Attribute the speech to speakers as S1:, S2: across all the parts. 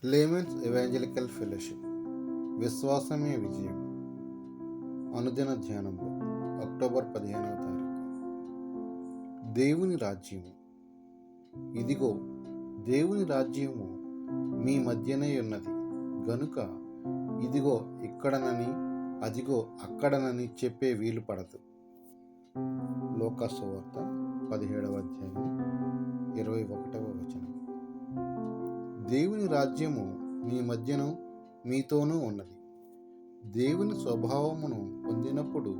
S1: Laymen's evangelical fellowship విశ్వాసమే విజయం. అనుదిన ధ్యానంలో అక్టోబర్ 15వ తారీఖు. దేవుని రాజ్యము. ఇదిగో దేవుని రాజ్యము మీ మధ్యనే ఉన్నది గనుక ఇదిగో ఇక్కడనని అదిగో అక్కడనని చెప్పే వీలు పడదు. లోకా సువార్త 17వ అధ్యాయం 21వ వచనం. దేవుని రాజ్యము మీ మధ్యను మీతోనూ ఉన్నది. దేవుని స్వభావమును పొందినప్పుడు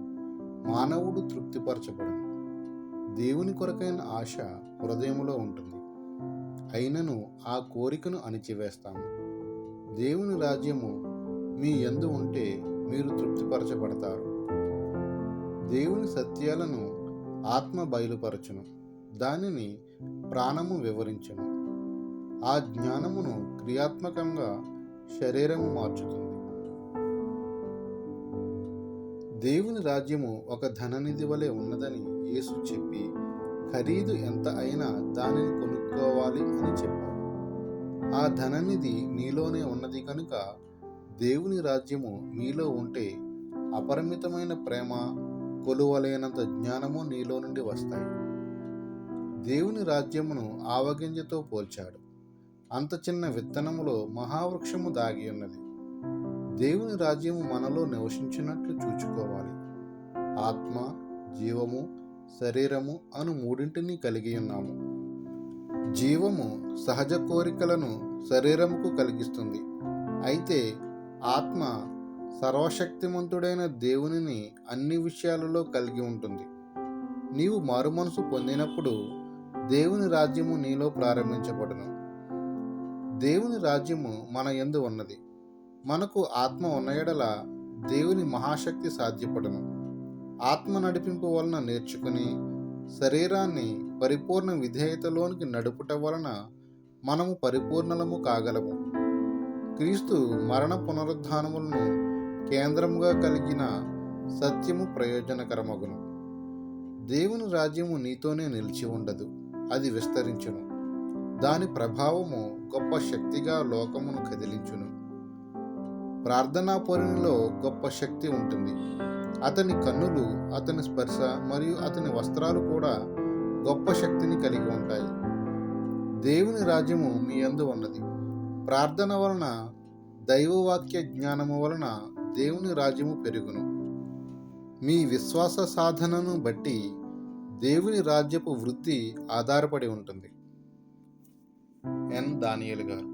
S1: మానవుడు తృప్తిపరచబడను. దేవుని కొరకైన ఆశ హృదయములో ఉంటుంది, అయినను ఆ కోరికను అణిచివేస్తాము. దేవుని రాజ్యము మీ యందు ఉంటే మీరు తృప్తిపరచబడతారు. దేవుని సత్యాలను ఆత్మ బయలుపరచును, దానిని ప్రాణము వివరించును. ఆ జ్ఞానమును క్రియాత్మకంగా శరీరము మార్చుతుంది. దేవుని రాజ్యము ఒక ధననిధి వలె ఉన్నదని యేసు చెప్పి, ఖరీదు ఎంత అయినా దానిని కొనుక్కోవాలి అని చెప్పాడు. ఆ ధననిధి మీలోనే ఉన్నది కనుక దేవుని రాజ్యము మీలో ఉంటే అపరిమితమైన ప్రేమ, కొలువలేనంత జ్ఞానము నీలో నుండి వస్తాయి. దేవుని రాజ్యమును ఆవగింజతో పోల్చాడు. అంత చిన్న విత్తనములో మహావృక్షము దాగి ఉన్నది. దేవుని రాజ్యము మనలో నివసించినట్లు చూచుకోవాలి. ఆత్మ, జీవము, శరీరము అను మూడింటిని కలిగి ఉన్నాము. జీవము సహజ కోరికలను శరీరముకు కలిగిస్తుంది. అయితే ఆత్మ సర్వశక్తిమంతుడైన దేవునిని అన్ని విషయాలలో కలిగి ఉంటుంది. నీవు మారుమనసు పొందినప్పుడు దేవుని రాజ్యము నీలో ప్రారంభించబడును. దేవుని రాజ్యము మన యందు ఉన్నది. మనకు ఆత్మ ఉన్న యెడల దేవుని మహాశక్తి సాధ్యపడును. ఆత్మ నడిపింపు వలన నేర్చుకుని శరీరాన్ని పరిపూర్ణ విధేయతలోనికి నడుపుట వలన మనము పరిపూర్ణలము కాగలము. క్రీస్తు మరణ పునరుద్ధానములను కేంద్రముగా కలిగిన సత్యము ప్రయోజనకరమగును. దేవుని రాజ్యము నీతోనే నిలిచి ఉండదు, అది విస్తరించును. దాని ప్రభావము గొప్ప శక్తిగా లోకమును కదిలించును. ప్రార్థనా పరునిలో గొప్ప శక్తి ఉంటుంది. అతని కన్నులు, అతని స్పర్శ మరియు అతని వస్త్రాలు కూడా గొప్ప శక్తిని కలిగి ఉంటాయి. దేవుని రాజ్యము మీ యందు ఉన్నది. ప్రార్థన వలన, దైవవాక్య జ్ఞానము వలన దేవుని రాజ్యము పెరుగును. మీ విశ్వాస సాధనను బట్టి దేవుని రాజ్యపు వృద్ధి ఆధారపడి ఉంటుంది. ఎన్ దానియేలు గారు.